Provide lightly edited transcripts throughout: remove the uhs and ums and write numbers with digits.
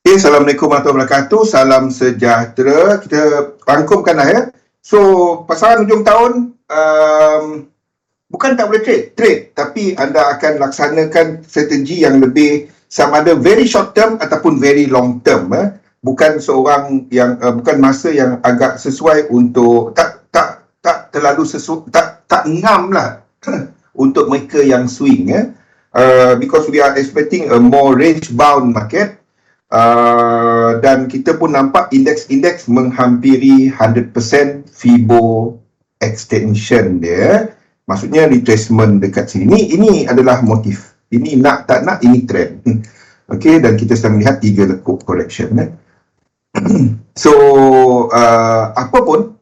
Okay, Assalamualaikum warahmatullahi wabarakatuh. Salam sejahtera. Kita rangkumkan lah ya. So, pasaran hujung tahun, bukan tak boleh trade, tapi anda akan laksanakan strategi yang lebih sama ada very short term ataupun very long term. Bukan seorang yang, bukan masa yang agak sesuai untuk, tak terlalu tak ngam lah untuk mereka yang swing. Because we are expecting a more range bound market. Dan kita pun nampak indeks menghampiri 100% Fibo extension dia. Maksudnya retracement dekat sini. Ini adalah motif. Ini nak tak nak, ini trend. Okay, dan kita sedang melihat 3 lekuk correction. So, apa pun,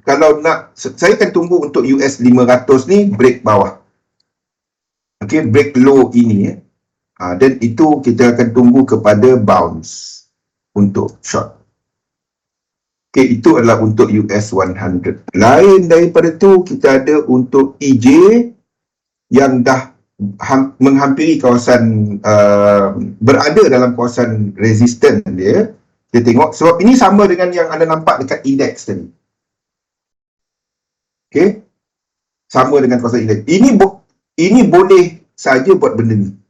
kalau nak, saya akan tunggu untuk US 500 ni break bawah. Okay, break low ini. Dan itu kita akan tunggu kepada bounce untuk short. Okay, itu adalah untuk US 100. Lain daripada itu, kita ada untuk EJ yang dah menghampiri kawasan, berada dalam kawasan resistance dia. Kita tengok, sebab ini sama dengan yang anda nampak dekat indeks tadi. Okay, sama dengan kawasan indeks. Ini boleh saja buat benda ni.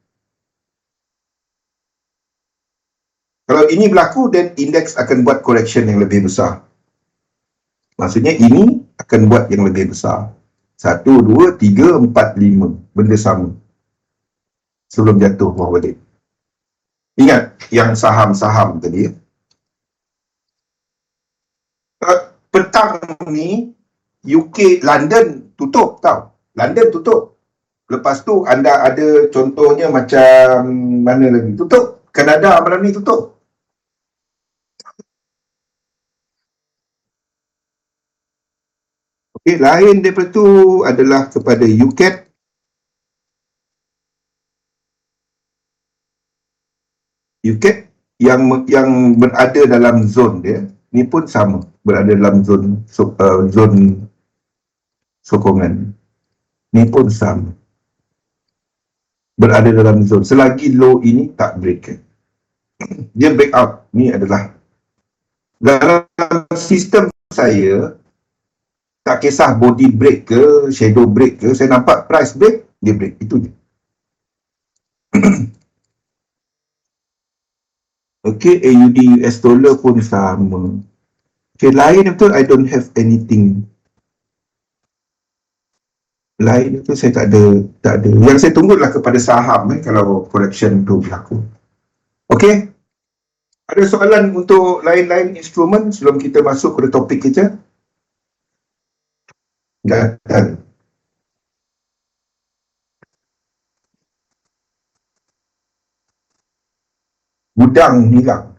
Kalau ini berlaku, dan indeks akan buat correction yang lebih besar. Maksudnya ini akan buat yang lebih besar. 1, 2, 3, 4, 5. Benda sama. Sebelum jatuh bawah balik. Ingat yang saham-saham tadi. Petang ni, UK, London tutup tau. London tutup. Lepas tu anda ada contohnya macam mana lagi? Tutup. Kanada malam ni tutup. Okay, lain daripada itu adalah kepada UCAT. UCAT yang berada dalam zon dia, ni pun sama, berada dalam zon sokongan. Ni pun sama, berada dalam zon. Selagi low ini tak break, dia break out. Ni adalah dalam sistem saya, tak kisah body break ke, shadow break ke, saya nampak price break, dia break. Itu je. Okay, AUD US dollar pun sama. Okay, lain betul, I don't have anything. Lain itu saya tak ada. Yang saya tunggu adalah kepada saham, kalau correction tu berlaku. Okay, ada soalan untuk lain-lain instrumen sebelum kita masuk ke topik kita? Tak ada. Gudang hilang.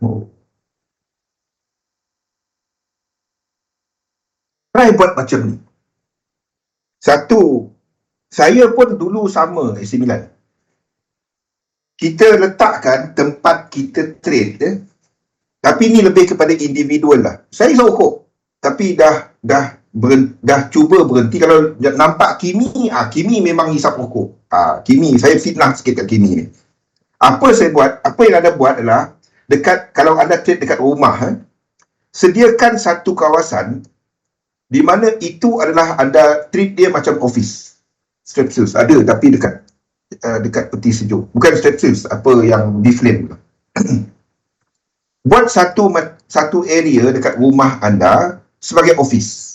Try buat macam ni. Satu, saya pun dulu sama AC Milan. Kita letakkan tempat kita trade, tapi ni lebih kepada individual lah. Saya sokok, tapi dah cuba berhenti. Kalau nampak Kimi, Kimi memang hisap rokok. Kimi, saya fitnah sikit kat Kimi ni. Apa yang anda buat adalah, kalau anda trade dekat rumah, sediakan satu kawasan di mana itu adalah anda treat dia macam office. Strepsils ada, tapi dekat peti sejuk. Bukan strepsils, apa yang di-flame. Buat satu area dekat rumah anda sebagai office.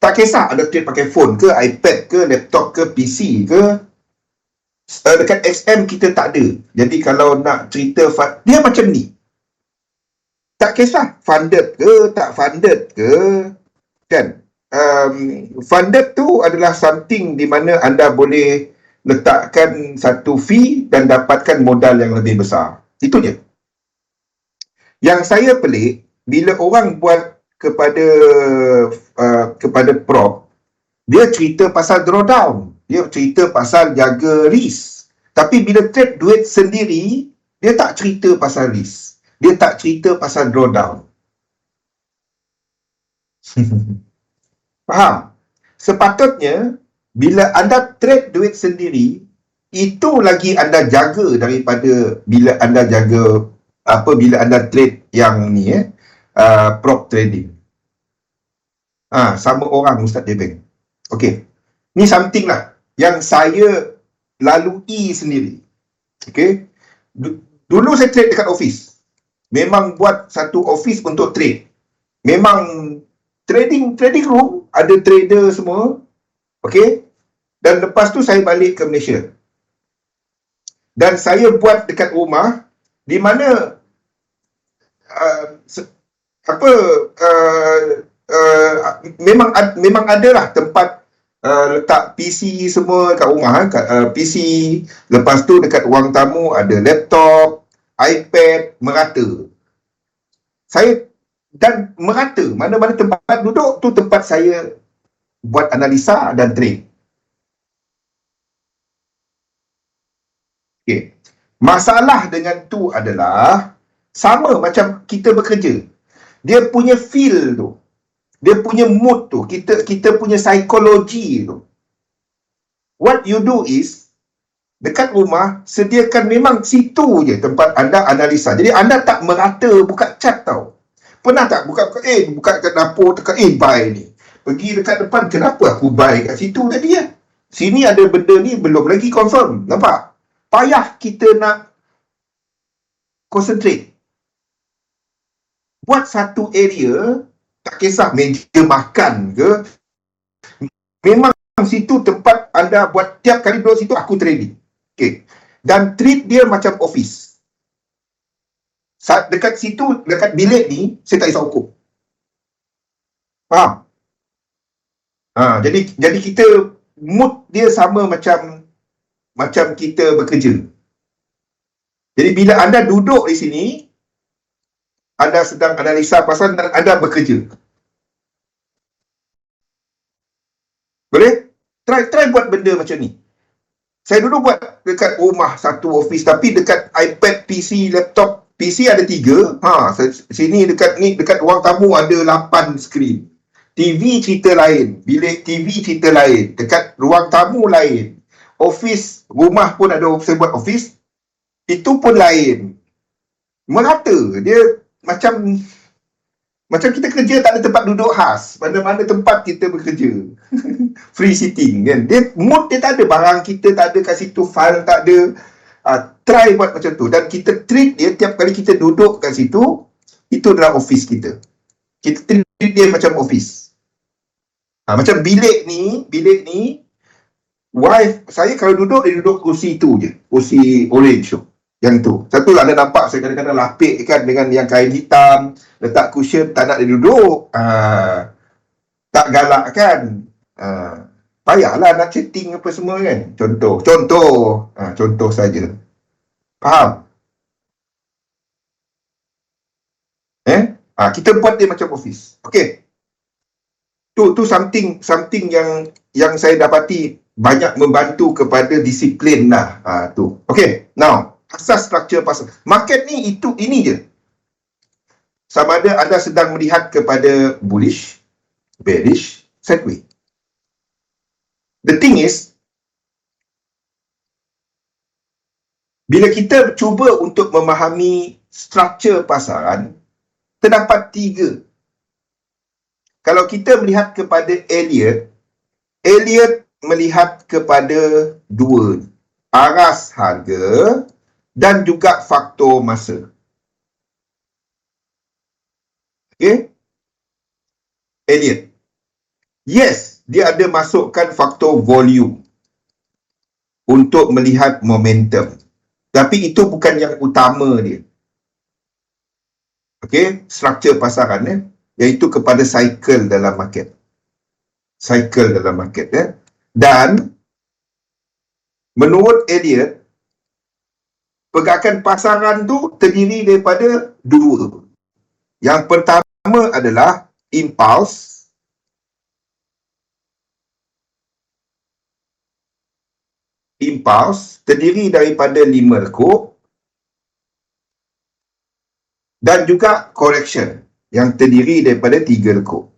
Tak kisah anda trade pakai phone ke, iPad ke, laptop ke, PC ke. Dekat XM kita tak ada. Jadi kalau nak cerita, dia macam ni. Tak kisah funded ke, tak funded ke, kan? Funded tu adalah something di mana anda boleh letakkan satu fee dan dapatkan modal yang lebih besar. Itu je. Yang saya pelik, bila orang buat kepada prop, dia cerita pasal drawdown, dia cerita pasal jaga risk. Tapi bila trade duit sendiri, dia tak cerita pasal risk, dia tak cerita pasal drawdown. Faham? Sepatutnya bila anda trade duit sendiri, itu lagi anda jaga daripada bila anda jaga bila anda trade yang ni prop trading. Sama orang Ustaz Jebeng. Okey. Ni something lah yang saya lalui sendiri. Okey. Dulu saya trade dekat office. Memang buat satu office untuk trade. Memang trading room, ada trader semua. Okey. Dan lepas tu saya balik ke Malaysia. Dan saya buat dekat rumah di mana memang adalah tempat letak PC semua kat rumah, PC. Lepas tu dekat ruang tamu ada laptop, iPad, merata. Dan merata, mana-mana tempat duduk tu tempat saya buat analisa dan trade. Okay. Masalah dengan tu adalah sama macam kita bekerja. Dia punya feel tu, dia punya mood tu, kita punya psikologi tu. What you do is, dekat rumah, sediakan memang situ je tempat anda analisa. Jadi anda tak merata buka chart tau. Pernah tak buka kat dapur, tekan buy ni. Pergi dekat depan, kenapa aku buy kat situ tadi ya? Sini ada benda ni, belum lagi confirm. Nampak? Payah kita nak concentrate. Buat satu area, tak kisah meja makan ke, memang situ tempat anda buat, tiap kali duduk situ aku trading. Okay. Dan treat dia macam office. Dekat situ, dekat bilik ni, saya tak kisah hukum. Faham? Jadi kita, mood dia sama macam kita bekerja. Jadi bila anda duduk di sini, anda sedang analisa pasal dan anda bekerja. Boleh? Try buat benda macam ni. Saya dulu buat dekat rumah satu office, tapi dekat iPad, PC, laptop. PC ada 3. Sini dekat ruang tamu ada 8 skrin. TV cerita lain, bilik TV cerita lain, dekat ruang tamu lain. Office, rumah pun ada saya buat office. Itu pun lain. Merata. Dia macam kita kerja tak ada tempat duduk khas. Mana-mana tempat kita bekerja. Free sitting kan. Mood dia tak ada. Barang kita tak ada kat situ. File tak ada. Try buat macam tu. Dan kita treat dia tiap kali kita duduk kat situ, itu adalah office kita. Kita treat dia macam office. Macam bilik ni, wife saya kalau duduk, dia duduk kursi tu je. Kursi orange tu. Yang tu. Satu anda nampak saya kadang-kadang lapik kan dengan yang kain hitam, letak cushion, tak nak dia duduk. Tak galak kan. Payahlah nak chatting apa semua kan. Contoh saja. Faham? Kita buat dia macam office. Okey. Tu something yang saya dapati banyak membantu kepada disiplin lah. Tu. Okey. Now, asas struktur pasar. Market ni ini je. Sama ada anda sedang melihat kepada bullish, bearish, sideways. The thing is, bila kita cuba untuk memahami struktur pasaran, terdapat 3. Kalau kita melihat kepada Elliott melihat kepada 2. Aras harga dan juga faktor masa. Okay? Elliott. Yes, dia ada masukkan faktor volume untuk melihat momentum. Tapi itu bukan yang utama dia. Okey, struktur pasaran iaitu kepada cycle dalam market. Dan menurut Elliott, pergerakan pasaran tu terdiri daripada 2. Yang pertama adalah impulse. Impulse terdiri daripada 5 lekuk dan juga correction yang terdiri daripada 3 lekuk.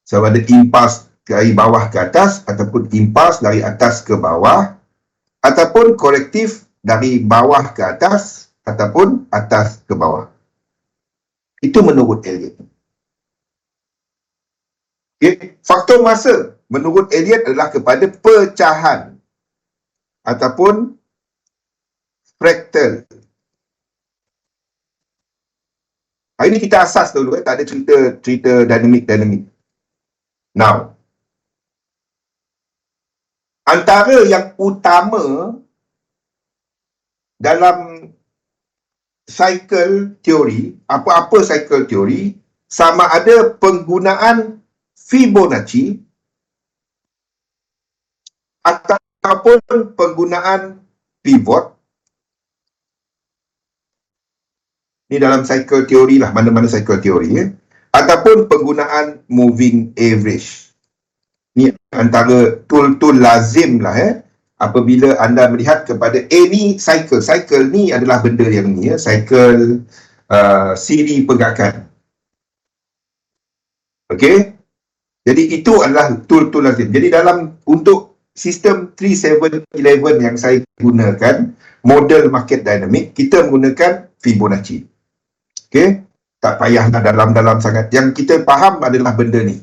So ada impulse dari bawah ke atas, ataupun impuls dari atas ke bawah, ataupun korektif dari bawah ke atas, ataupun atas ke bawah. Itu menurut Elliot. Okay. Faktor masa menurut Elliot adalah kepada pecahan ataupun fraktal. Hari ini kita asas dulu, tak ada cerita dinamik. Now, antara yang utama dalam cycle teori, apa-apa cycle teori, sama ada penggunaan Fibonacci ataupun penggunaan pivot. Ni dalam cycle teori lah, mana-mana cycle teori ya. Ataupun penggunaan moving average. Ni antara tool-tool lazim lah apabila anda melihat kepada any cycle. Cycle ni adalah benda yang ni ya, cycle siri pergerakan. Okey. Jadi itu adalah tool-tool lazim. Jadi dalam untuk sistem 3711 yang saya gunakan, model market dynamic, kita menggunakan Fibonacci. Okey, tak payahlah dalam-dalam sangat. Yang kita faham adalah benda ni.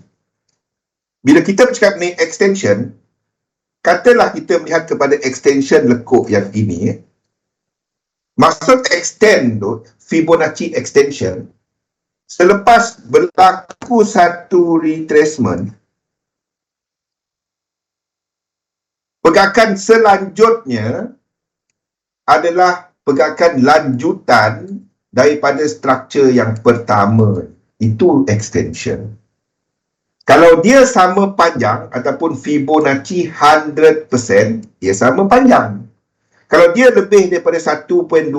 Bila kita bercakap ni extension, katalah kita melihat kepada extension lekuk yang ini. Maksud extend tu, Fibonacci extension, selepas berlaku satu retracement, pergerakan selanjutnya adalah pergerakan lanjutan daripada struktur yang pertama. Itu extension. Kalau dia sama panjang ataupun Fibonacci 100%, dia sama panjang. Kalau dia lebih daripada 1.236,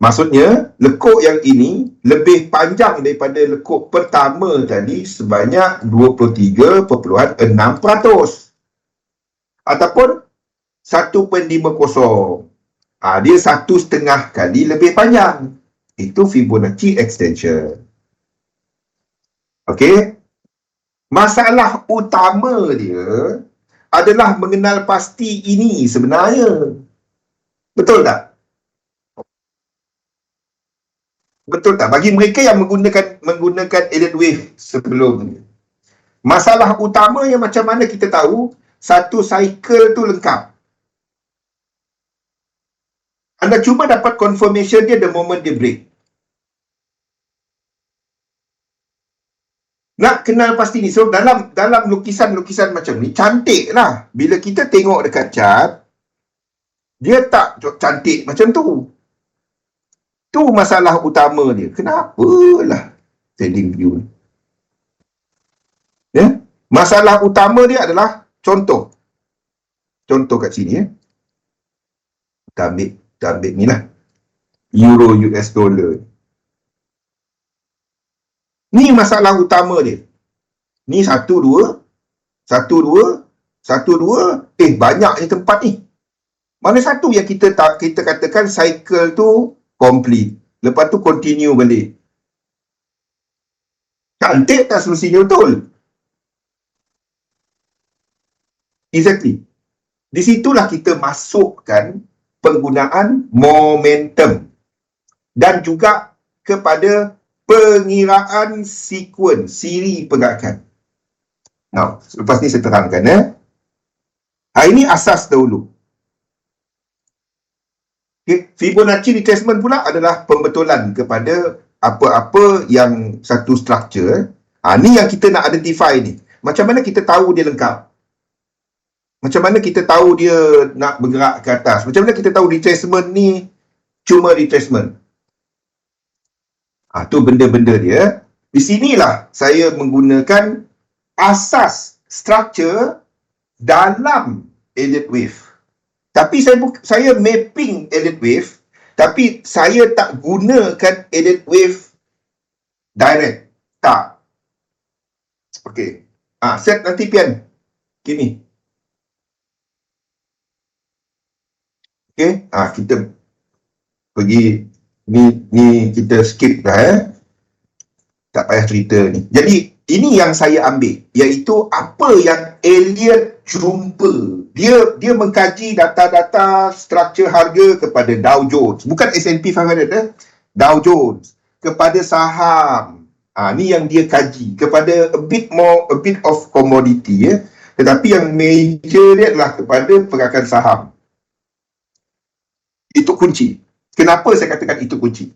maksudnya lekuk yang ini lebih panjang daripada lekuk pertama tadi sebanyak 23.6%. Ataupun 1.50. Dia 1,5 kali lebih panjang. Itu Fibonacci extension. Okey. Masalah utama dia adalah mengenal pasti ini sebenarnya. Betul tak? Betul tak? Bagi mereka yang menggunakan Elliott wave sebelum ni, masalah utamanya macam mana kita tahu satu cycle tu lengkap. Anda cuma dapat confirmation dia the moment dia break. Nak kenal pasti ni. So dalam lukisan-lukisan macam ni cantik lah. Bila kita tengok dekat chart, dia tak cantik macam tu. Tu masalah utama dia. Kenapalah trading view ni? Ya? Masalah utama dia adalah contoh kat sini ya. Kita ambil ni lah. Euro US dollar. Ni masalah utama dia. Ni 1, 2, 1, 2, 1, 2. Banyak ni tempat ni. Mana satu yang kita katakan cycle tu complete. Lepas tu continue balik. Cantik tak semestinya betul? Exactly. Di situlah kita masukkan penggunaan momentum dan juga kepada pengiraan siri pergerakan. Now, selepas ni saya terangkan Hari ini asas dahulu. Okay. Fibonacci retracement pula adalah pembetulan kepada apa-apa yang satu struktur. Ni yang kita nak identify ni. Macam mana kita tahu dia lengkap? Macam mana kita tahu dia nak bergerak ke atas? Macam mana kita tahu retracement ni cuma retracement? Tu benda-benda dia. Di sinilah saya menggunakan asas struktur dalam Elliott wave. Tapi saya mapping Elliott wave, tapi saya tak gunakan Elliott wave direct. Tak. Okey. Set nanti pian. Gini. Okey. Kita pergi ni kita skip dah tak payah cerita ni. Jadi Ini yang saya ambil, iaitu apa yang Elliot jumpa. Dia mengkaji data-data struktur harga kepada Dow Jones, bukan S&P 500, Dow Jones, kepada saham. Ni yang dia kaji kepada a bit of commodity, ya. Tetapi yang major dia adalah kepada pergerakan saham. Itu kunci. Kenapa saya katakan itu kunci?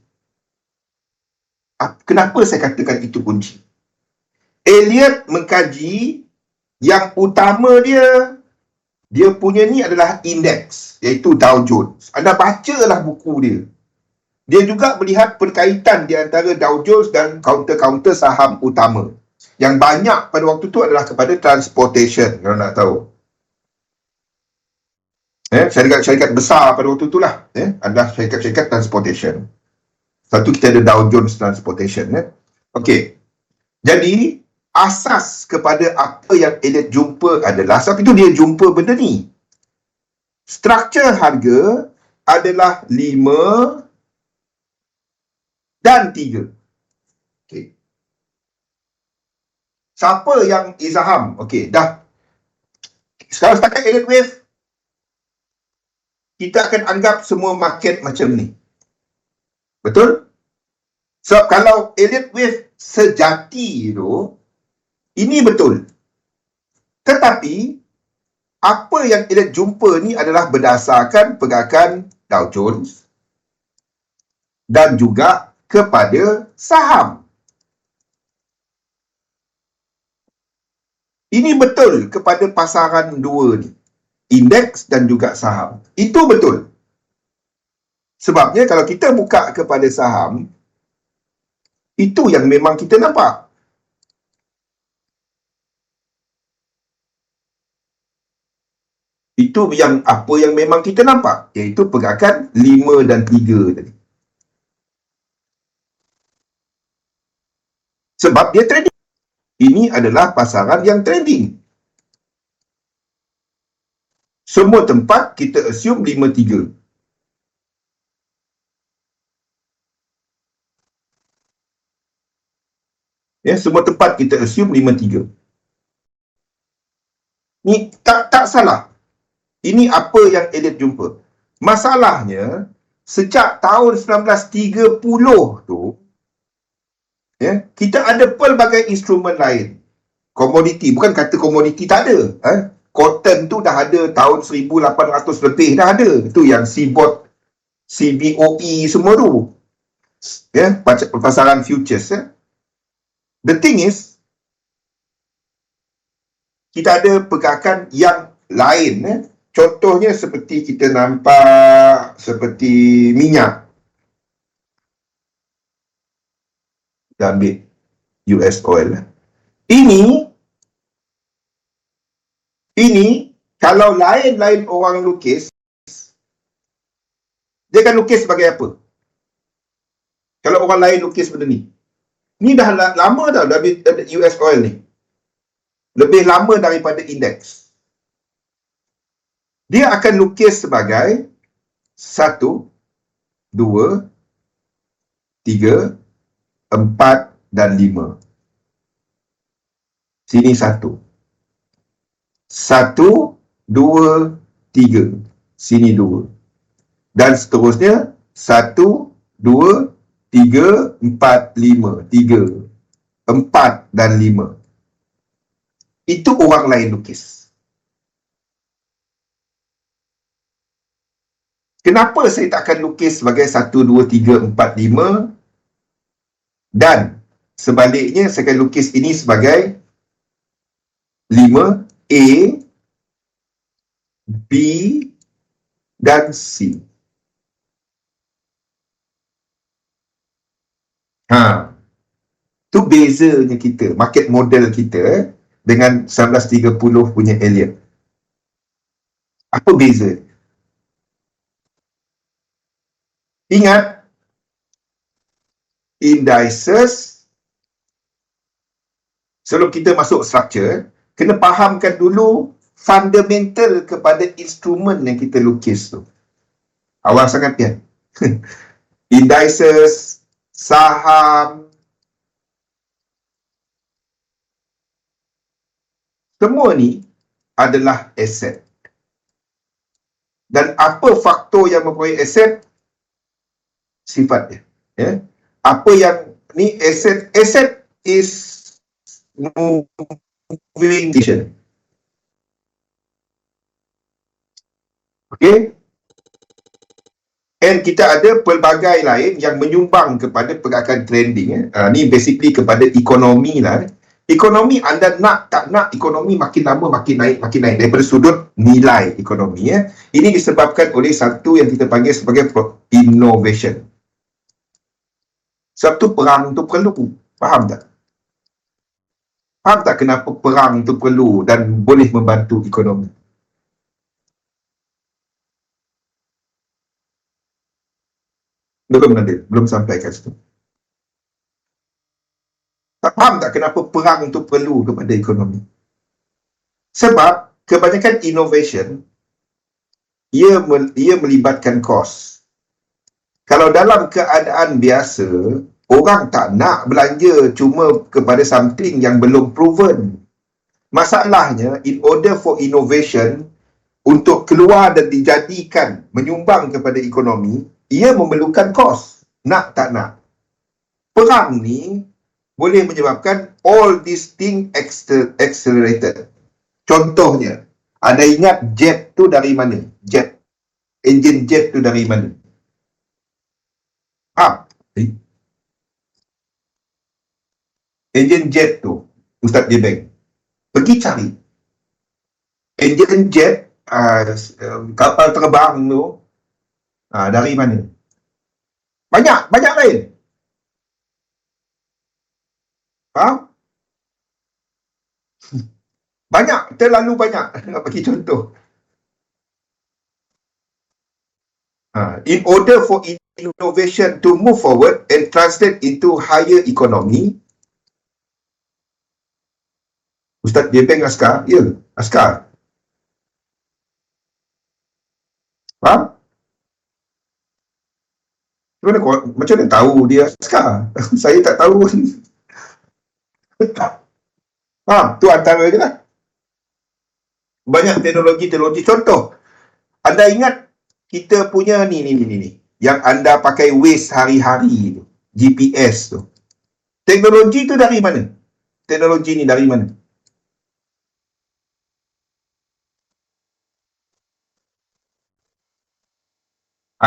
Kenapa saya katakan itu kunci? Elliot mengkaji yang utama dia punya ni adalah indeks, iaitu Dow Jones. Anda bacalah buku dia. Dia juga melihat perkaitan di antara Dow Jones dan counter-counter saham utama. Yang banyak pada waktu tu adalah kepada transportation, kalau nak tahu. Syarikat besar pada waktu itulah, adalah syarikat-syarikat transportation. Satu kita ada Dow Jones Transportation. Okey. Jadi, asas kepada apa yang Elliot jumpa adalah, sebab itu dia jumpa benda ni. Struktur harga adalah 5 dan 3. Okay. Siapa yang izaham? Okey, dah. Sekarang setakat Elliott Wave, kita akan anggap semua market macam ni. Betul? Sebab kalau Elliott Wave sejati tu, ini betul. Tetapi, apa yang Elliot jumpa ni adalah berdasarkan pergerakan Dow Jones dan juga kepada saham. Ini betul kepada pasaran dua ni, indeks dan juga saham. Itu betul. Sebabnya kalau kita buka kepada saham, itu yang memang kita nampak. Itu yang apa yang memang kita nampak, iaitu pergerakan 5 dan 3 tadi. Sebab dia trading. Ini adalah pasaran yang trading. Semua tempat kita assume 5-3. Semua tempat kita assume 5-3. Ni tak salah. Ini apa yang Elliot jumpa. Masalahnya, sejak tahun 1930 tu, kita ada pelbagai instrumen lain. Komoditi, bukan kata komoditi tak ada. Cotton tu dah ada tahun 1800 lebih dah ada. Itu yang CBOT, CBOE semua tu. Pasaran futures. The thing is, kita ada pergerakan yang lain. Contohnya seperti kita nampak seperti minyak. Kita ambil US oil. Ini kalau lain-lain orang lukis, dia akan lukis sebagai apa? Kalau orang lain lukis benda ni. Ni dah lama dah US oil ni. Lebih lama daripada indeks. Dia akan lukis sebagai 1, 2, 3, 4 dan 5. Sini 1. 1, 2, 3. Sini 2. Dan seterusnya 1, 2, 3, 4, 5. 3, 4 dan 5. Itu orang lain lukis. Kenapa saya tak akan lukis sebagai 1, 2, 3, 4, 5 dan sebaliknya saya akan lukis ini sebagai 5, A, B dan C. Tu bezanya kita, market model kita dengan 1930 punya Elliot. Apa beza? Ingat, indices, sebelum kita masuk structure, kena fahamkan dulu fundamental kepada instrumen yang kita lukis tu. Awal sangat kan? Indices, saham, Semua ni adalah aset. Dan apa faktor yang mempunyai aset? Sifat dia. Ya? Apa yang ni aset? Aset is moving condition. Okay? And kita ada pelbagai lain yang menyumbang kepada pergerakan trending. Ni basically kepada ekonomi lah. Ekonomi anda nak tak nak, ekonomi makin lama makin naik daripada sudut nilai ekonomi. Ini disebabkan oleh satu yang kita panggil sebagai innovation. Sebab tu perang tu perlu. Faham tak? Faham tak kenapa perang tu perlu dan boleh membantu ekonomi? Belum sampai kat situ. Tak faham tak kenapa perang itu perlu kepada ekonomi? Sebab kebanyakan innovation ia melibatkan kos. Kalau dalam keadaan biasa, orang tak nak belanja cuma kepada something yang belum proven. Masalahnya, in order for innovation untuk keluar dan dijadikan menyumbang kepada ekonomi, ia memerlukan kos. Nak tak nak. Perang ni boleh menyebabkan all these things accelerated. Contohnya, anda ingat jet tu dari mana? Jet. Enjin jet tu dari mana? Enjin jet tu, Ustaz Jebeng, pergi cari. Enjin jet, kapal terbang tu, dari mana? Banyak lain. Banyak, terlalu banyak. Nak bagi contoh. In order for innovation to move forward and translate into higher economy, Ustaz Jebeng askar? Ya, askar. Faham? Macam mana tahu dia askar? Saya tak tahu. Tu antara je lah. Banyak teknologi. Contoh, anda ingat kita punya ni. Yang anda pakai Waze hari-hari tu. GPS tu. Teknologi tu dari mana? Teknologi ni dari mana?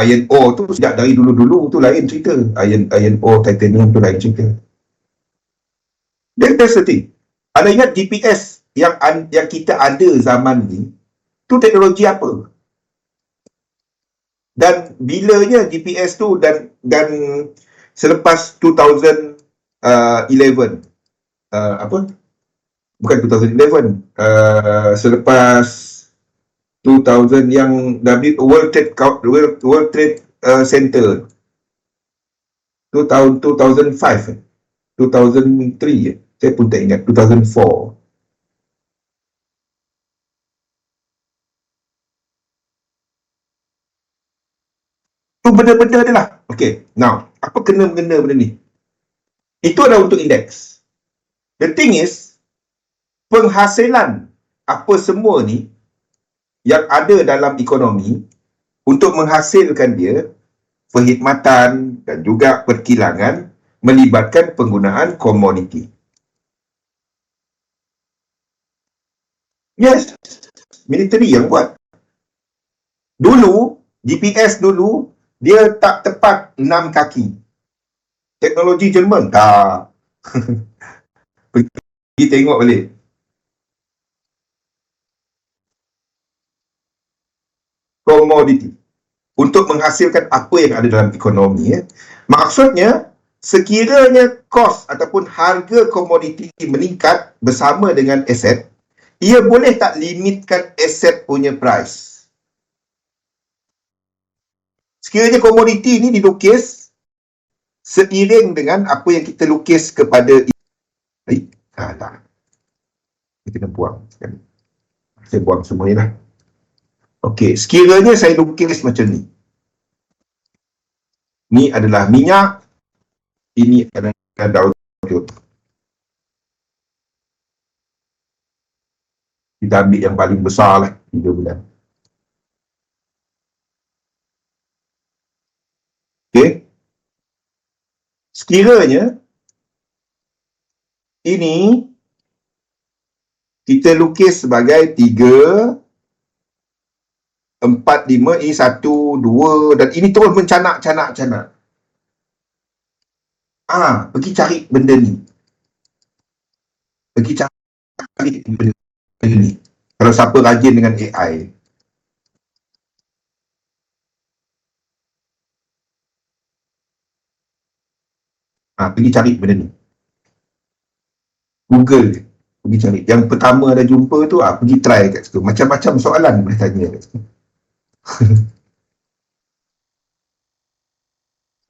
Iron ore tu sejak dari dulu-dulu tu lain cerita. Iron ore, titanium tu lain cerita. Then that's the thing. Anda ingat GPS yang kita ada zaman ni, tu teknologi apa? Dan bilanya GPS tu dan selepas 2011 bukan 2011 selepas 2000 yang World Trade Center 2005 2003 saya pun tak ingat 2004 tu benda-benda dia lah. Okay, now apa kena-mengena benda ni? Itu adalah untuk indeks. The thing is, penghasilan apa semua ni yang ada dalam ekonomi untuk menghasilkan dia, perkhidmatan dan juga perkilangan melibatkan penggunaan komoditi. Yes, military yang buat. Dulu, GPS dulu, dia tak tepat 6 kaki. Teknologi Jerman, tak. Pergi tengok balik. Komoditi. Untuk menghasilkan apa yang ada dalam ekonomi. Maksudnya, sekiranya kos ataupun harga komoditi meningkat bersama dengan aset, ia boleh tak limitkan aset punya price. Sekiranya komoditi ini dilukis seiring dengan apa yang kita lukis kepada tak. Kita kena buang. Saya buang semua ni lah. Okey, sekiranya saya lukis macam ni. Ni adalah minyak. Ini adalah daun. Kita ambil yang paling besar lah, 3 bulan. Okey. Sekiranya ini kita lukis sebagai 3, 4, 5, ini 1, 2 dan ini terus mencanak-canak. Pergi cari benda ni. Pergi cari benda ni. Kalau siapa rajin dengan AI. Pergi cari benda ni. Google je. Pergi cari. Yang pertama ada jumpa tu, pergi try kat situ. Macam-macam soalan boleh tanya kat situ.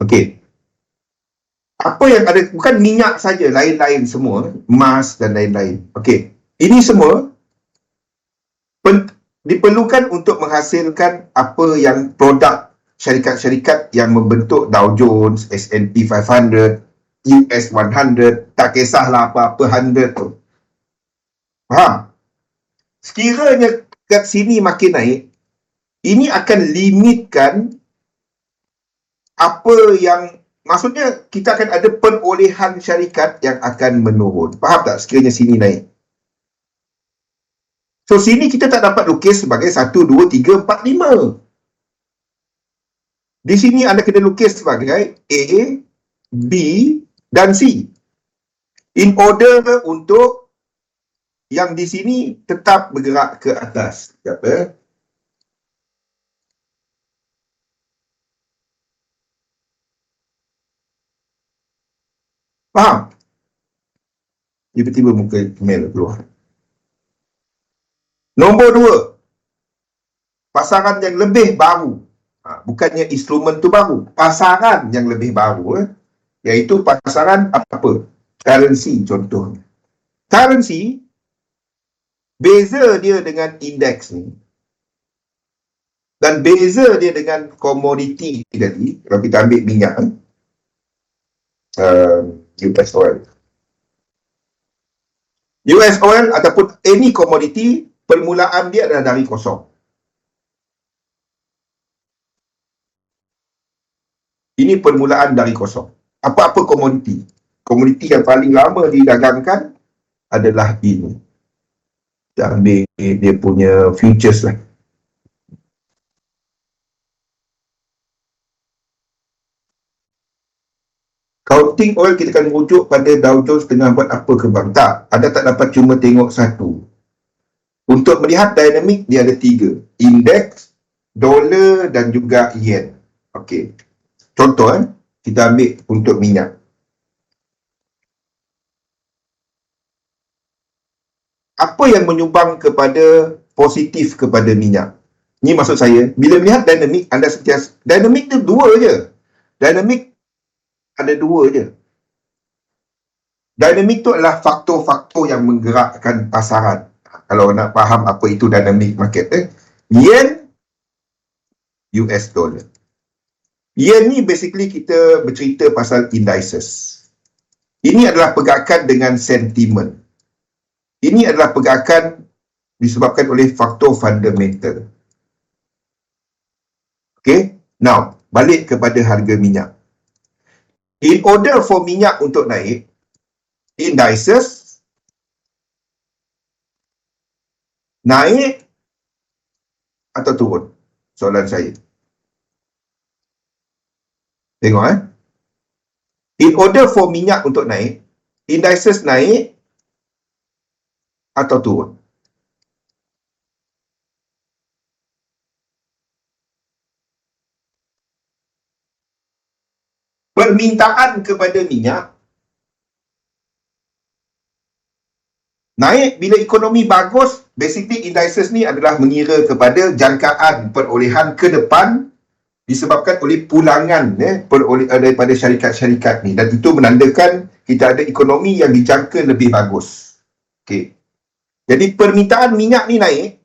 Okey. Apa yang ada, bukan minyak saja, lain-lain semua, emas dan lain-lain. Okey. Ini semua diperlukan untuk menghasilkan apa yang produk syarikat-syarikat yang membentuk Dow Jones, S&P 500, US 100, tak kisahlah apa-apa 100 tu. Faham? Sekiranya kat sini makin naik, ini akan limitkan apa yang, maksudnya kita akan ada perolehan syarikat yang akan menurun. Faham tak? Sekiranya sini naik. So sini kita tak dapat lukis sebagai 1, 2, 3, 4, 5. Di sini anda kena lukis sebagai A, B dan C. In order untuk yang di sini tetap bergerak ke atas. Sekejap, Faham? Tiba-tiba muka email keluar. Nombor 2, pasaran yang lebih baru. Bukannya instrumen tu baru, pasaran yang lebih baru, iaitu pasaran apa? Currency contohnya. Currency, beza dia dengan indeks ni, dan beza dia dengan komoditi tadi, kalau kita ambil minyak, US oil. US oil ataupun any komoditi, permulaan dia adalah dari kosong. Ini permulaan dari kosong. Apa-apa komoditi. Komoditi yang paling lama didagangkan adalah ini. Kita ambil dia punya futures lah. Counting oil kita akan merujuk pada Dow Jones tengah buat apa ke bang? Tak, anda tak dapat cuma tengok satu. Untuk melihat dinamik, dia ada 3. Indeks, dolar dan juga yen. Okey. Contoh, kita ambil untuk minyak. Apa yang menyumbang kepada positif kepada minyak? Ini maksud saya, bila melihat dinamik, anda sentiasa, dinamik tu 2 je. Dinamik ada 2 je. Dinamik tu adalah faktor-faktor yang menggerakkan pasaran. Kalau nak faham apa itu dynamic market, yen, US dollar. Yen ni basically kita bercerita pasal indices. Ini adalah pergerakan dengan sentimen. Ini adalah pergerakan disebabkan oleh faktor fundamental. Okay, now balik kepada harga minyak. In order for minyak untuk naik, indices naik atau turun? Soalan saya. Tengok In order for minyak untuk naik, indices naik atau turun? Permintaan kepada minyak naik bila ekonomi bagus. Basically indices ni adalah mengira kepada jangkaan perolehan ke depan disebabkan oleh pulangan daripada syarikat-syarikat ni, dan itu menandakan kita ada ekonomi yang dijangka lebih bagus. Okey. Jadi permintaan minyak ni naik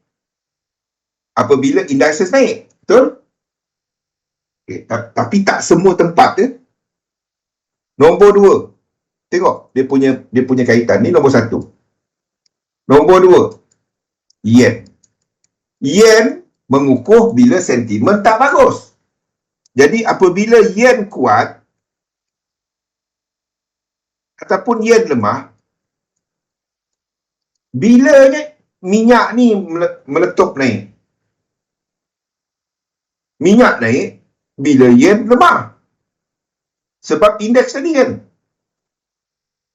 apabila indices naik. Betul? Okay. Tapi tak semua tempat Nombor 2. Tengok dia punya kaitan ni. Nombor 1. Nombor 2. yen. Yen mengukuh bila sentimen tak bagus. Jadi apabila yen kuat ataupun yen lemah, bilanya minyak ni meletup naik. Minyak naik bila yen lemah. Sebab indeks tadi kan.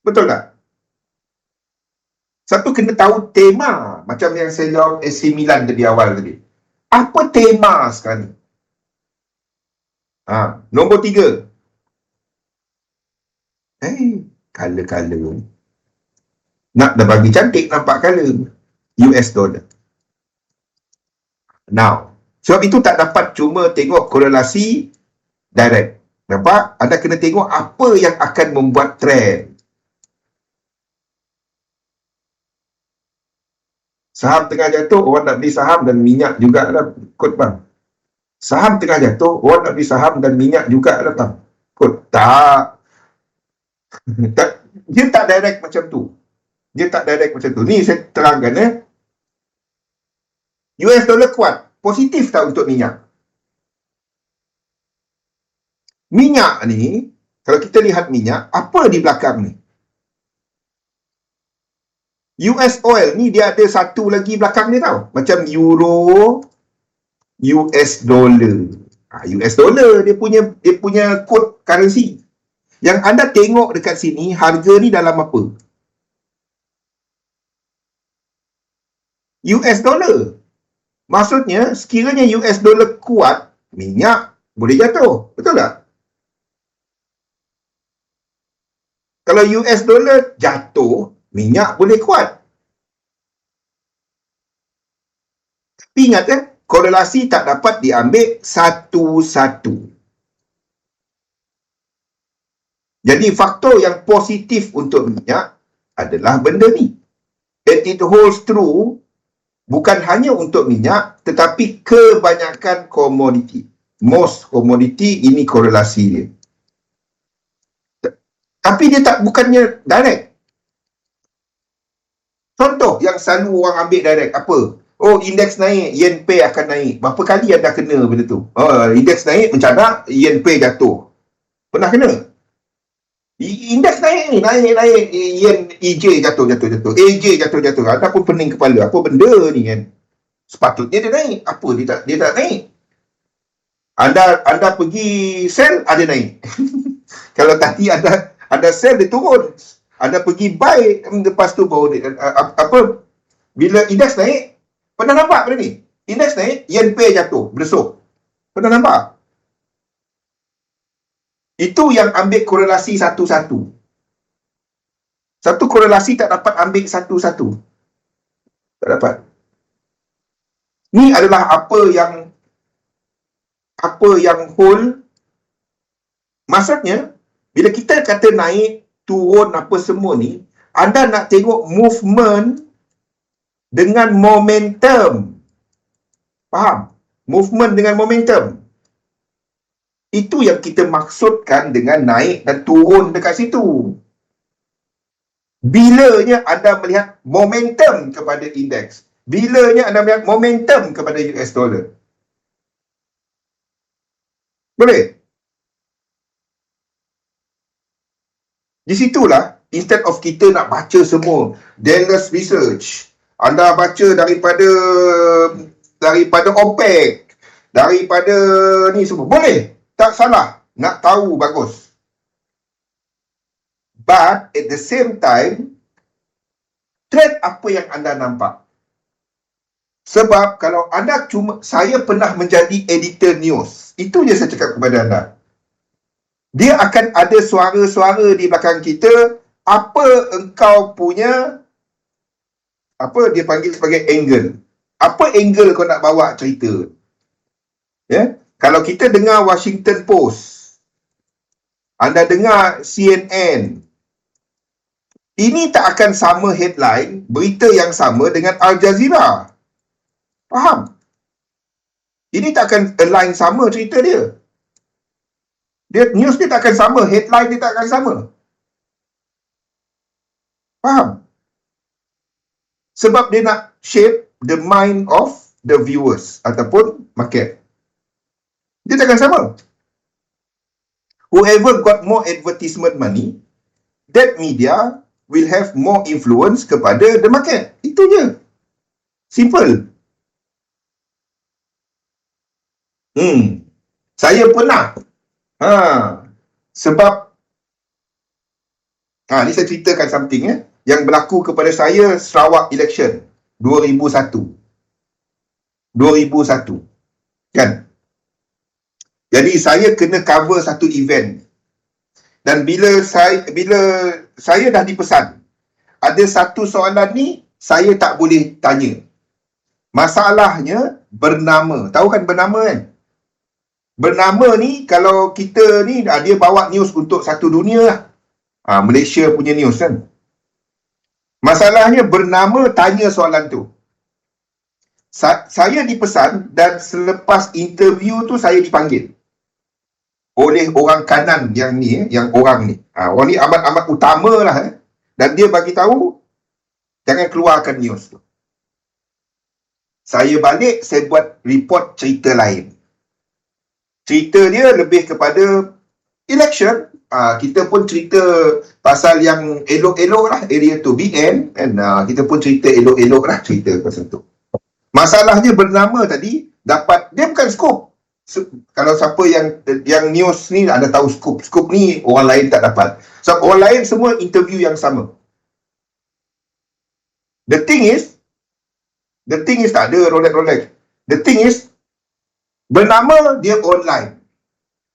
Betul tak? Satu kena tahu tema. Macam yang saya jawab AC9 tadi awal tadi. Apa tema sekarang? Nombor 3. Color. Nak dah bagi cantik nampak color. US dollar. Now, sebab itu tak dapat cuma tengok korelasi direct. Nampak? Anda kena tengok apa yang akan membuat trend. Saham tengah jatuh, orang nak beli saham dan minyak juga lah. Kot bang. Saham tengah jatuh, orang nak beli saham dan minyak juga lah bang. Kot tak. Dia tak direct macam tu. Ni saya terangkan US dollar kuat. Positif tak untuk minyak? Minyak ni, kalau kita lihat minyak, apa di belakang ni? US oil ni dia ada satu lagi belakang ni tau. Macam euro, US dollar. US dollar dia punya code currency. Yang anda tengok dekat sini, harga ni dalam apa? US dollar. Maksudnya, sekiranya US dollar kuat, minyak boleh jatuh. Betul tak? Kalau US dollar jatuh, minyak boleh kuat. Tapi ingat korelasi tak dapat diambil satu-satu. Jadi faktor yang positif untuk minyak adalah benda ni. And it holds true bukan hanya untuk minyak, tetapi kebanyakan komoditi. Most komoditi ini korelasi dia. Tapi dia bukannya direct. Contoh yang selalu orang ambil direct, apa? Indeks naik, yen pay akan naik. Berapa kali anda kena benda tu? Indeks naik, mencadak, yen pay jatuh. Pernah kena? Indeks naik, yen EJ jatuh. AJ jatuh. Anda pun pening kepala. Apa benda ni kan? Sepatutnya dia naik. Apa dia tak naik? Anda pergi sell, ada naik. Kalau tadi anda sell, dia turun. Anda pergi buy, lepas tu baru dia, bila indeks naik, pernah nampak benda ni? Indeks naik, yen pay jatuh, bersuk. Pernah nampak? Itu yang ambil korelasi satu-satu. Satu korelasi tak dapat ambil satu-satu. Tak dapat. Ni adalah apa yang whole. Maksudnya, bila kita kata naik, turun apa semua ni, anda nak tengok movement dengan momentum. Faham? Movement dengan momentum. Itu yang kita maksudkan dengan naik dan turun dekat situ. Bilanya anda melihat momentum kepada indeks. Bilanya anda melihat momentum kepada US dollar. Boleh? Di situlah, instead of kita nak baca semua, Dallas Research, anda baca daripada OPEC, daripada ni semua. Boleh, tak salah. Nak tahu, bagus. But, at the same time, trend apa yang anda nampak? Sebab, kalau anda saya pernah menjadi editor news. Itu je saya cakap kepada anda. Dia akan ada suara-suara di belakang kita, apa engkau punya, apa dia panggil sebagai angle. Apa angle kau nak bawa cerita? Ya? Kalau kita dengar Washington Post, anda dengar CNN, ini tak akan sama headline, berita yang sama dengan Al Jazeera. Faham? Ini tak akan align sama cerita dia. News dia tak akan sama, headline dia tak akan sama. Faham? Sebab dia nak shape the mind of the viewers ataupun market. Dia takkan sama. Whoever got more advertisement money, that media will have more influence kepada the market. Itu je. Simple. Saya pernah. Sebab ni saya ceritakan something yang berlaku kepada saya Sarawak election 2001. Kan? Jadi saya kena cover satu event. Dan bila saya dah dipesan, ada satu soalan ni saya tak boleh tanya. Masalahnya bernama. Tahu kan bernama kan? Bernama ni kalau kita ni dia bawa news untuk satu dunia lah. Malaysia punya news kan. Masalahnya bernama tanya soalan tu. Saya dipesan dan selepas interview tu saya dipanggil oleh orang kanan yang ni, yang orang ni. Orang ni amat utama lah. Dan dia bagi tahu jangan keluarkan news tu. Saya balik, saya buat report cerita lain. Cerita dia lebih kepada election. Kita pun cerita pasal yang elok-elok lah, area tu BN, and kita pun cerita elok-elok lah cerita pasal tu. Masalahnya bernama tadi dapat, dia bukan scoop. Kalau siapa yang news ni anda tahu scoop ni orang lain tak dapat. Sebab orang lain semua interview yang sama. The thing is tak ada Rolex. The thing is bernama dia online.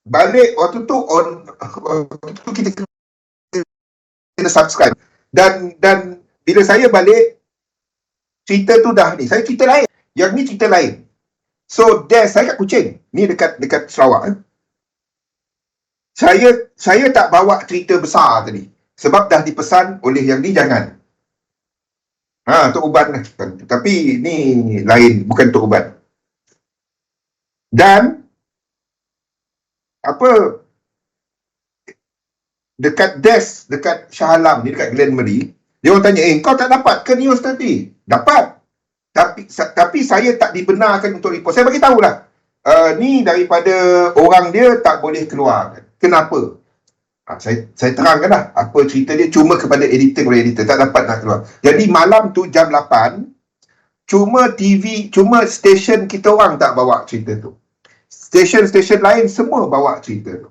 Balik waktu tu kita kena subscribe. Dan bila saya balik cerita tu dah ni, saya cerita lain. Yang ni cerita lain. So saya kat Kuching. Ni dekat Sarawak. Saya tak bawa cerita besar tadi. Sebab dah dipesan oleh yang ni jangan. Tok Uban lah. Tapi ni lain, bukan Tok Uban. Dan dekat desk, dekat Shah Alam ni, dekat Glen Marie, dia orang tanya, kau tak dapat ke news tadi? Dapat. Tapi saya tak dibenarkan untuk report. Saya bagi tahulah. Ni daripada orang dia tak boleh keluar. Kenapa? Saya terangkan lah apa cerita dia, cuma kepada editor tak dapat nak keluar. Jadi malam tu jam 8, cuma stesen kita orang tak bawa cerita tu. Stesen lain semua bawa cerita tu.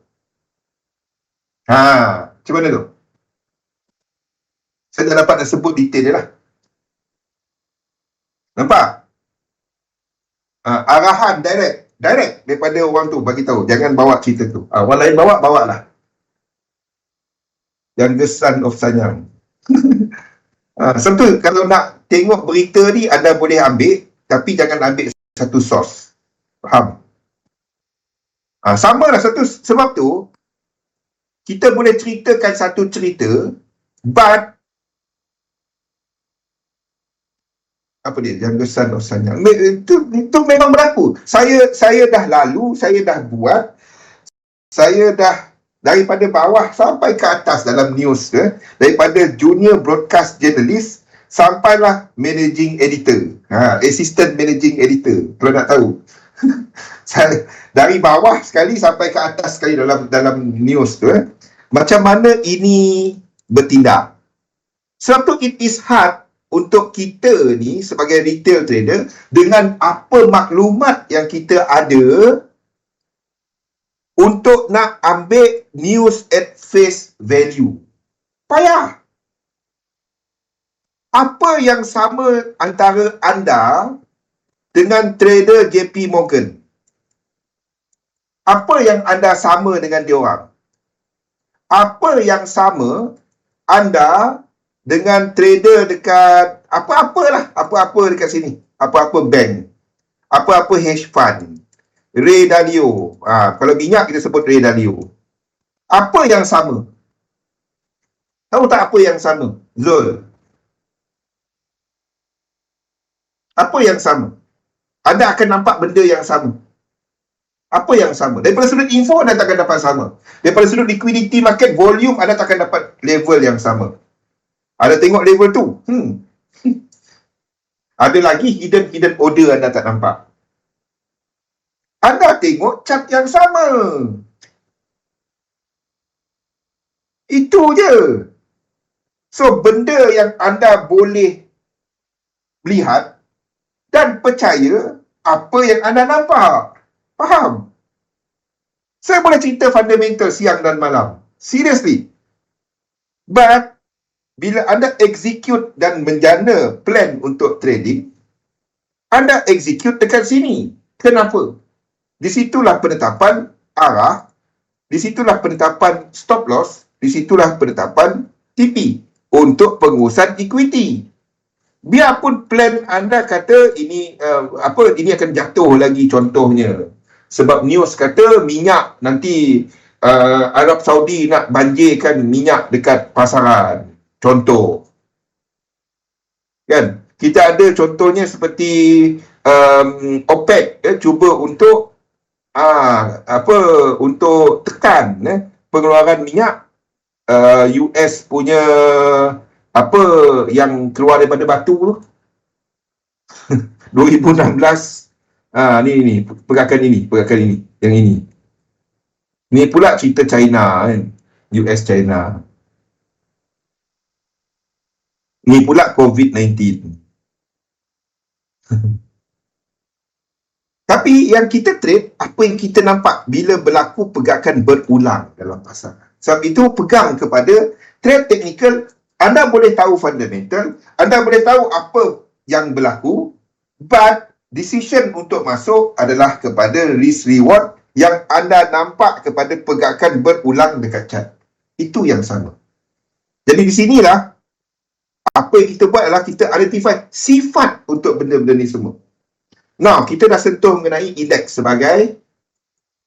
Macam mana tu? Saya tak dapat nak sebut detail dia lah. Nampak? Arahan direct daripada orang tu bagi tahu jangan bawa cerita tu. Orang lain bawa lah. Yang The Son of Sanyang. Sebab tu kalau nak tengok berita ni anda boleh ambil, tapi jangan ambil satu source. Faham? Sama lah satu. Sebab tu kita boleh ceritakan satu cerita, but apa dia, yang The Son of Sanyang, itu memang berlaku. Saya dah lalu, saya dah buat, saya dah daripada bawah sampai ke atas dalam news, daripada junior broadcast journalist sampailah managing editor, assistant managing editor, kalau nak tahu. Saya dari bawah sekali sampai ke atas sekali dalam news tu. Macam mana ini bertindak? Sebab tu it is hard untuk kita ni sebagai retail trader, dengan apa maklumat yang kita ada, untuk nak ambil news at face value. Payah. Apa yang sama antara anda dengan trader JP Morgan? Apa yang anda sama dengan diorang? Apa yang sama anda dengan trader dekat apa-apa dekat sini? Apa-apa bank, apa-apa hedge fund, Ray Dalio. Kalau minyak kita sebut Ray Dalio. Apa yang sama? Tahu tak apa yang sama? Zul. Apa yang sama? Anda akan nampak benda yang sama. Apa yang sama? Daripada sudut info anda takkan dapat sama. Daripada sudut liquidity market volume anda takkan dapat level yang sama. Ada tengok level tu? Ada lagi hidden order anda tak nampak. Anda tengok chart yang sama. Itu je. So, benda yang anda boleh lihat dan percaya apa yang anda nampak. Faham? Saya boleh cerita fundamental siang dan malam. Seriously. But, bila anda execute dan menjana plan untuk trading, anda execute dekat sini. Kenapa? Disitulah penetapan arah, disitulah penetapan stop loss, disitulah penetapan TP untuk pengurusan equity. Biarpun plan anda kata ini ini akan jatuh lagi contohnya. Sebab news kata minyak nanti Arab Saudi nak banjirkan minyak dekat pasaran. Contoh. Kan? Kita ada contohnya seperti OPEC cuba untuk untuk tekan pengeluaran minyak. US punya apa yang keluar daripada batu tu 2016 ni pergerakan ini yang ini ni pula cerita China kan, US China ni pula COVID-19. Tapi yang kita trade, apa yang kita nampak bila berlaku pergerakan berulang dalam pasar. Sebab itu pegang kepada trade technical. Anda boleh tahu fundamental, anda boleh tahu apa yang berlaku, but decision untuk masuk adalah kepada risk reward yang anda nampak kepada pergerakan berulang dekat chart. Itu yang sama. Jadi di sinilah apa yang kita buat adalah kita identify sifat untuk benda-benda ni semua. Now, kita dah sentuh mengenai indeks sebagai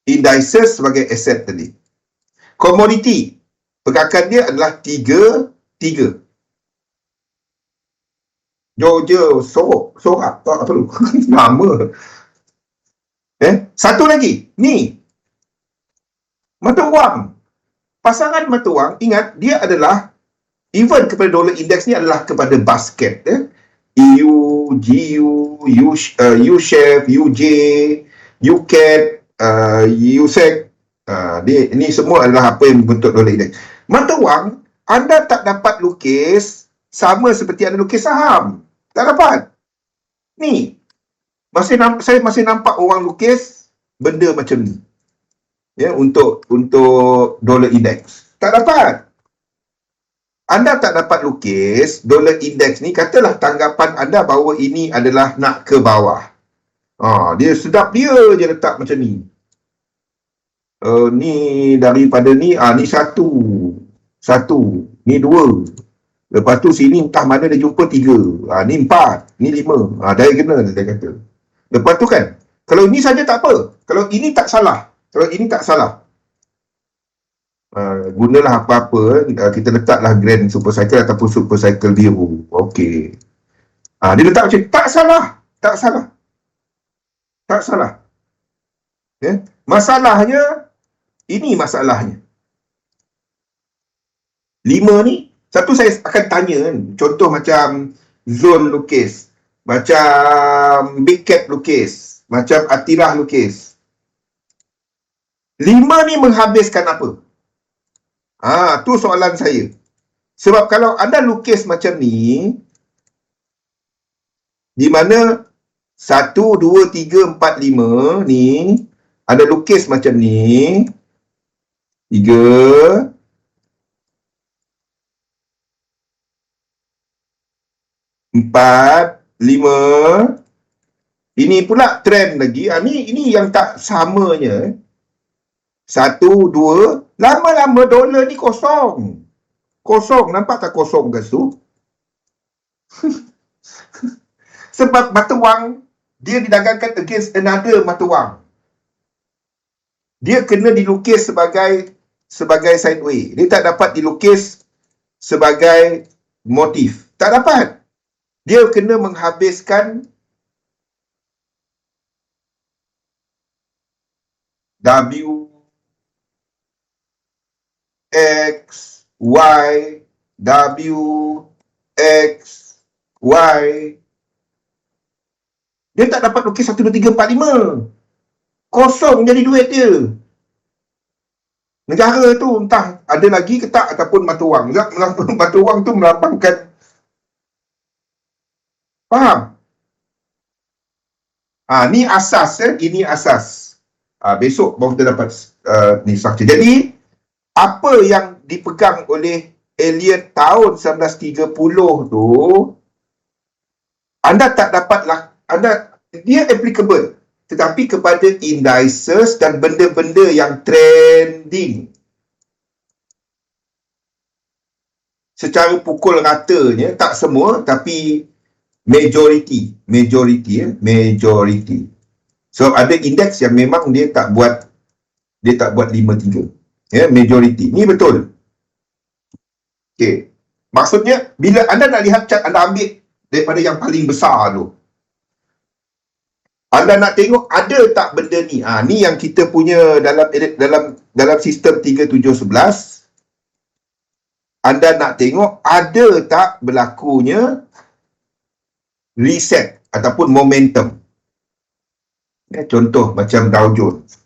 indices sebagai aset tadi. Commodity, pergerakan dia adalah tiga. Georgia, Sorak, apa tu? Nama. Satu lagi, ni. Mata wang. Pasangan mata wang, ingat, dia adalah, even kepada dollar index ni adalah kepada basket. EU, GU, U-Shape, UJ, UCAD, USEC. Ini semua adalah apa yang bentuk dollar index. Mata wang, anda tak dapat lukis sama seperti anda lukis saham. Tak dapat. Ni. Saya masih nampak orang lukis benda macam ni. Ya, untuk dollar index. Tak dapat. Anda tak dapat lukis dollar index ni, katalah tanggapan anda bahawa ini adalah nak ke bawah. Dia sedap dia je letak macam ni. Ni daripada ni, ni satu, ni dua. Lepas tu sini entah mana dia jumpa tiga. Ni empat, ni lima. Diagonal dia kata. Lepas tu kan, kalau ini saja tak apa. Kalau ini tak salah. Gunalah apa-apa, kita letaklah Grand Super Cycle ataupun Super Cycle biru. Okey. Dia letak macam tak salah. Ya? Masalahnya, ini masalahnya. 5 ni, satu saya akan tanya kan, contoh macam Zone lukis, macam Big Cap lukis, macam Atirah lukis. 5 ni menghabiskan apa? Tu soalan saya. Sebab kalau anda lukis macam ni, di mana 1, 2, 3, 4, 5 ni, anda lukis macam ni, 3, 4, 5, ini pula trend lagi. Ini yang tak samanya. 1, 2, lama-lama dolar ni kosong. Nampak tak kosong ke tu? Sebab mata wang, dia didagangkan against another mata wang. Dia kena dilukis sebagai sideway. Dia tak dapat dilukis sebagai motif. Tak dapat. Dia kena menghabiskan W, X, Y, W, X, Y. Dia tak dapat lukis 1, 2, 3, 4, 5. Kosong jadi duit dia. Negara tu entah ada lagi ke tak ataupun mata wang. Mata wang tu melambangkan, faham? Ni asas, ini asas. Besok baru kita dapat ni structure. Jadi apa yang dipegang oleh Elliot tahun 1930 tu, anda tak dapatlah, dia applicable tetapi kepada indices dan benda-benda yang trending. Secara pukul ratanya, tak semua, tapi majority. So ada indeks yang memang dia tak buat 5-3. Majority. Ni betul. Okay. Maksudnya, bila anda nak lihat chart, anda ambil daripada yang paling besar tu. Anda nak tengok ada tak benda ni. Ni yang kita punya dalam sistem 3711. Anda nak tengok ada tak berlakunya reset ataupun momentum. Contoh macam Dow Jones.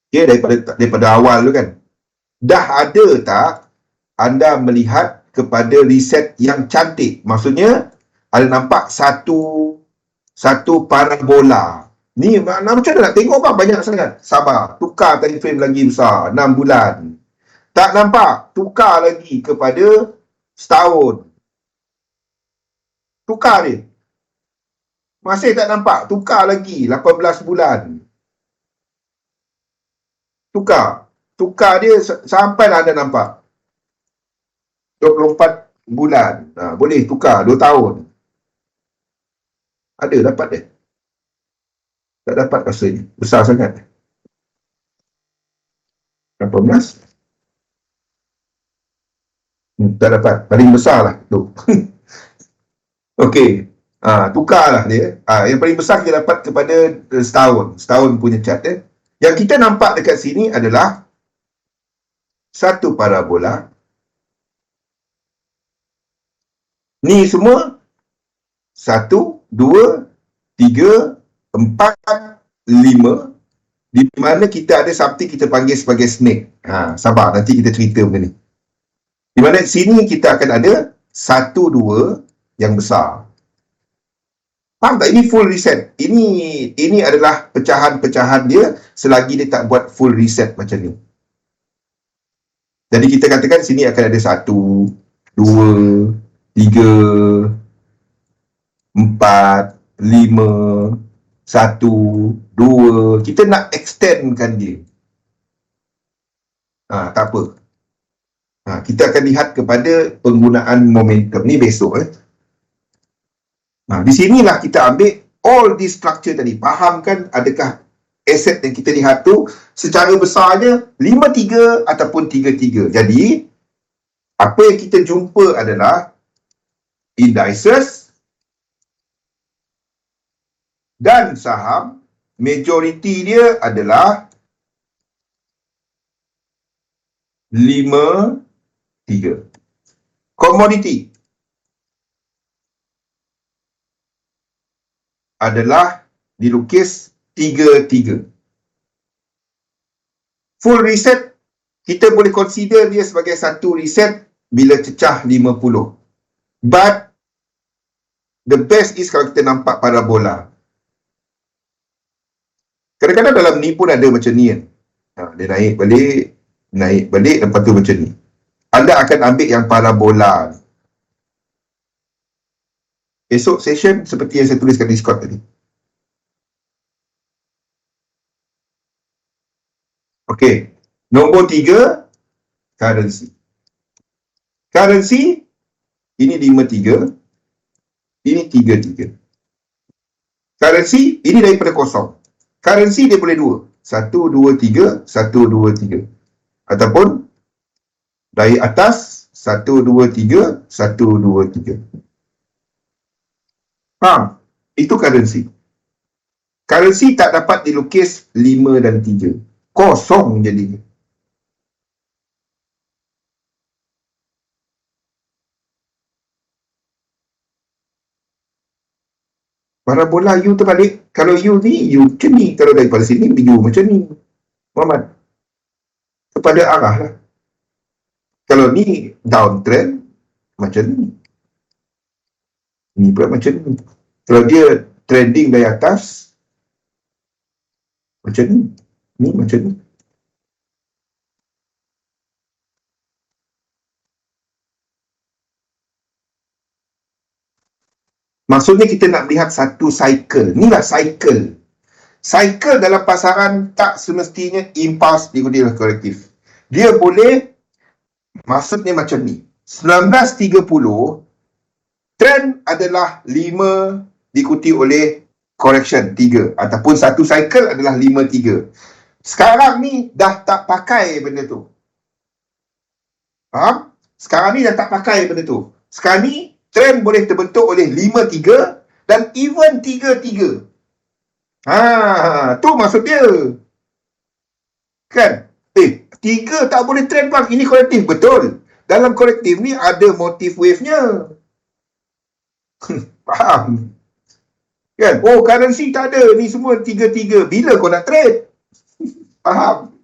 Okay, daripada awal tu kan. Dah ada tak anda melihat kepada reset yang cantik? Maksudnya, ada nampak satu parabola. Ni macam mana nak tengok apa? Banyak sangat. Sabar. Tukar time frame lagi besar. 6 bulan. Tak nampak? Tukar lagi kepada setahun. Tukar dia. Masih tak nampak? Tukar lagi 18 bulan. Tukar dia sampailah anda nampak 24 bulan. Boleh tukar 2 tahun. Ada dapat dia? Tak dapat rasanya. Besar sangat. 18. Tak dapat. Paling besar lah tu. Okey. Tukarlah dia. Yang paling besar kita dapat kepada setahun punya chart. Yang kita nampak dekat sini adalah satu parabola. Ni semua 1, 2, 3, 4, 5, di mana kita ada something kita panggil sebagai snake. Sabar, nanti kita cerita benda ni. Di mana sini kita akan ada 1, 2 yang besar. Faham tak? Ini full reset. Ini adalah pecahan-pecahan dia selagi dia tak buat full reset macam ni. Jadi kita katakan sini akan ada 1, 2, 3, 4, 5, 1, 2. Kita nak extendkan dia. Tak apa. Kita akan lihat kepada penggunaan momentum ni besok. Di sinilah kita ambil all this structure tadi. Fahamkan adakah aset yang kita lihat tu secara besarnya 5-3 ataupun 3-3. Jadi, apa yang kita jumpa adalah indices dan saham, majoriti dia adalah 5-3. Komoditi adalah dilukis 3-3. Full reset, kita boleh consider dia sebagai satu reset bila cecah 50. But, the best is kalau kita nampak parabola. Kadang-kadang dalam ni pun ada macam ni kan. Dia naik balik, lepas tu macam ni. Anda akan ambil yang parabola. Esok session seperti yang saya tulis kat Discord tadi. Okey. Nombor 3, currency. Currency, ini 5-3. Ini 3-3. Currency, ini daripada kosong. Currency dia boleh 2. 1, 2, 3, 1, 2, 3. Ataupun dari atas 1, 2, 3, 1, 2, 3. Itu currency. Currency tak dapat dilukis 5 dan 3. Kosong jadinya. Parabola U terbalik. Kalau U ni, U macam ni. Kalau daripada sini, U macam ni. Muhammad. Kepada arah lah. Kalau ni downtrend, macam ni. Ni pula macam ni. Kalau dia trending dari atas, macam ni. Ni macam ni. Maksudnya kita nak lihat satu cycle. Inilah cycle. Cycle dalam pasaran tak semestinya impuls diikuti oleh kolektif. Dia boleh, maksudnya macam ni. 1930, trend adalah 5 diikuti oleh correction 3. Ataupun satu cycle adalah 5-3. Sekarang ni dah tak pakai benda tu. Faham? Sekarang ni dah tak pakai benda tu. Sekarang ni trend boleh terbentuk oleh 5-3 dan even 3-3. Tu maksud dia. Kan? 3 tak boleh trend bang. Ini kolektif. Betul. Dalam kolektif ni ada motif wave-nya. Faham? Kan? Oh, currency tak ada. Ni semua 3-3. Bila kau nak trade? Faham?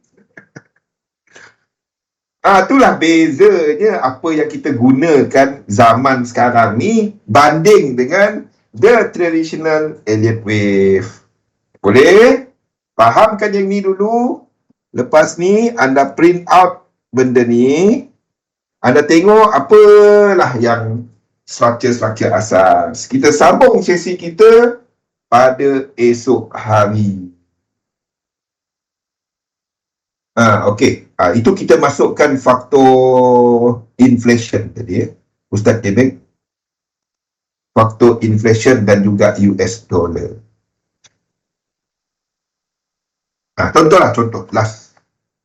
Itulah bezanya apa yang kita gunakan zaman sekarang ni banding dengan the traditional Elliott wave. Boleh? Fahamkan yang ni dulu. Lepas ni anda print out benda ni. Anda tengok apalah yang structure-structure asas. Kita sambung sesi kita pada esok hari. Okey. Itu kita masukkan faktor inflation tadi. Ustaz Tebing. Faktor inflation dan juga US dollar. Contohlah, contoh. Last.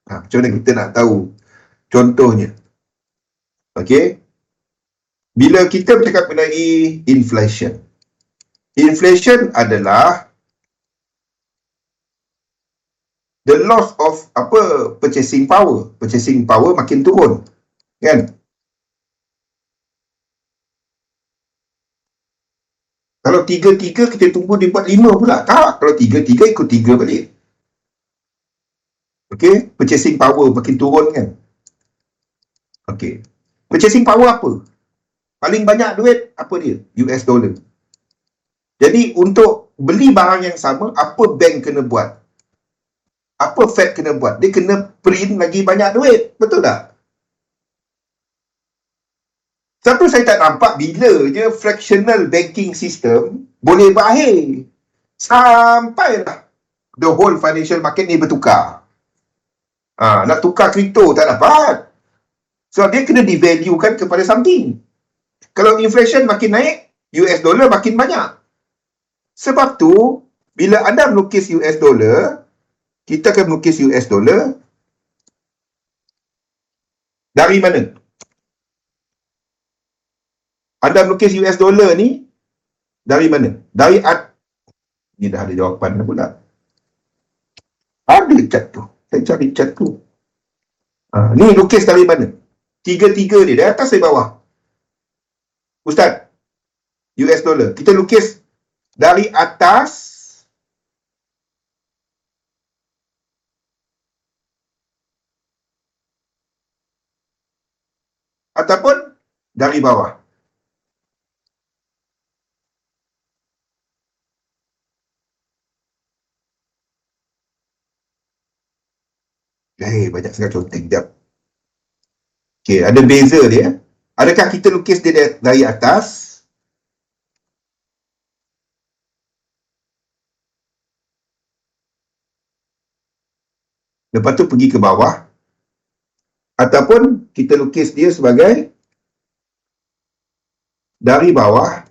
Macam mana kita nak tahu contohnya. Okey. Bila kita bercakap mengenai inflation. Inflation adalah the loss of purchasing power. Purchasing power makin turun. Kan? Kalau 3-3 kita tunggu dia buat 5 pula. Tak. Kalau 3-3 ikut 3 balik. Okey. Purchasing power makin turun kan? Okey. Purchasing power apa? Paling banyak duit apa dia? US dollar. Jadi untuk beli barang yang sama, apa bank kena buat? Apa Fed kena buat? Dia kena print lagi banyak duit. Betul tak? Satu saya tak nampak bila je fractional banking system boleh berakhir. Sampailah the whole financial market ni bertukar. Nak tukar kripto tak dapat. So dia kena devaluekan kepada something. Kalau inflation makin naik, US dollar makin banyak. Sebab tu, bila anda melukis US dollar, kita akan melukis US dollar dari mana? Anda melukis US dollar ni dari mana? Dari ni dah ada jawapan pula. Ada cat tu. Saya cari cat tu. Ni lukis dari mana? 3-3 ni. Dari atas dari bawah. Ustaz, US dollar. Kita lukis dari atas ataupun dari bawah. Banyak sangat conteng. Okey, ada beza dia. Adakah kita lukis dia dari atas? Lepas tu pergi ke bawah. Ataupun kita lukis dia sebagai dari bawah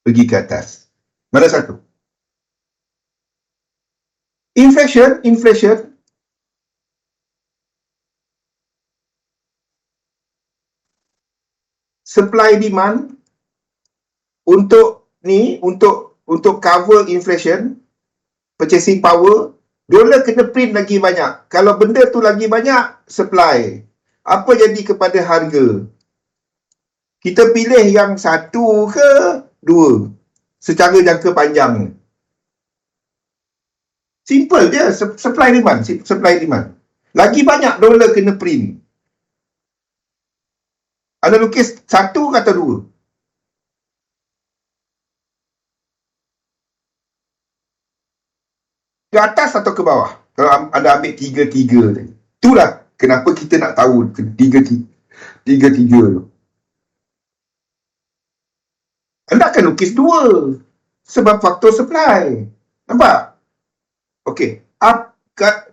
pergi ke atas. Mana satu? Inflation. Supply demand untuk cover inflation, purchasing power Dolar kena print lagi banyak. Kalau benda tu lagi banyak, supply. Apa jadi kepada harga? Kita pilih yang satu ke dua secara jangka panjang. Simple je, supply demand, supply demand. Lagi banyak dolar kena print. Anda lukis satu atau dua? Ke atas atau ke bawah? Kalau anda ambil tiga-tiga tadi. Itulah kenapa kita nak tahu tiga-tiga tu. Anda akan lukis dua. Sebab faktor supply. Nampak? Okey.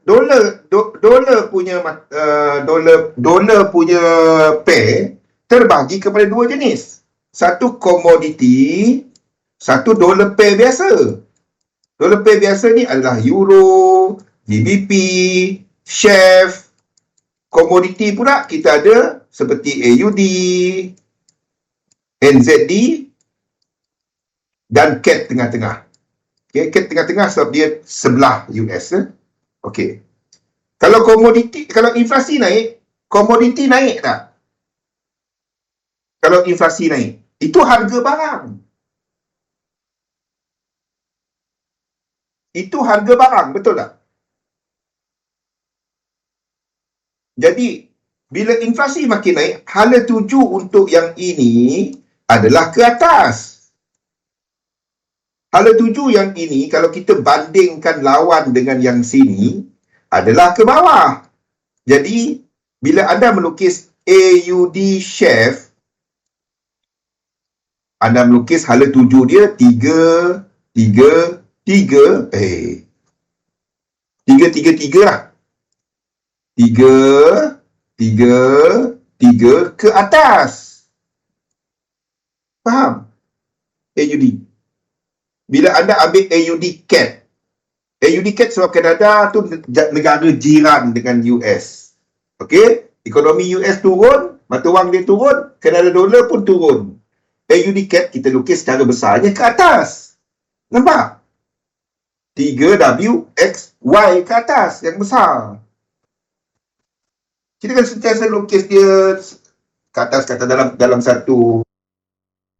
Dolar punya pair terbagi kepada dua jenis. Satu komoditi, satu dolar pair biasa. Dolar pair biasa ni adalah euro, GBP, chef. Komoditi pula kita ada seperti AUD, NZD dan CAD tengah-tengah. Okay, CAD tengah-tengah sebab dia sebelah US. Okey. Kalau komoditi, kalau inflasi naik, komoditi naik tak? Kalau inflasi naik, itu harga barang. Itu harga barang, betul tak? Jadi, bila inflasi makin naik, hala tuju untuk yang ini adalah ke atas. Hala tuju yang ini, kalau kita bandingkan lawan dengan yang sini, adalah ke bawah. Jadi, bila anda melukis AUD chef, anda melukis hala tuju dia 3, 3, 3, 3 lah. 3, 3, 3 ke atas. Faham? AUD. Bila anda ambil AUD CAD, AUD CAD sebab Kanada tu negara jiran dengan US. Okey? Ekonomi US turun, mata wang dia turun, Kanada dolar pun turun. AUD CAD kita lukis secara besarnya ke atas. Nampak? 3WXY ke atas yang besar. Kita kan sentiasa lukis dia ke atas dalam satu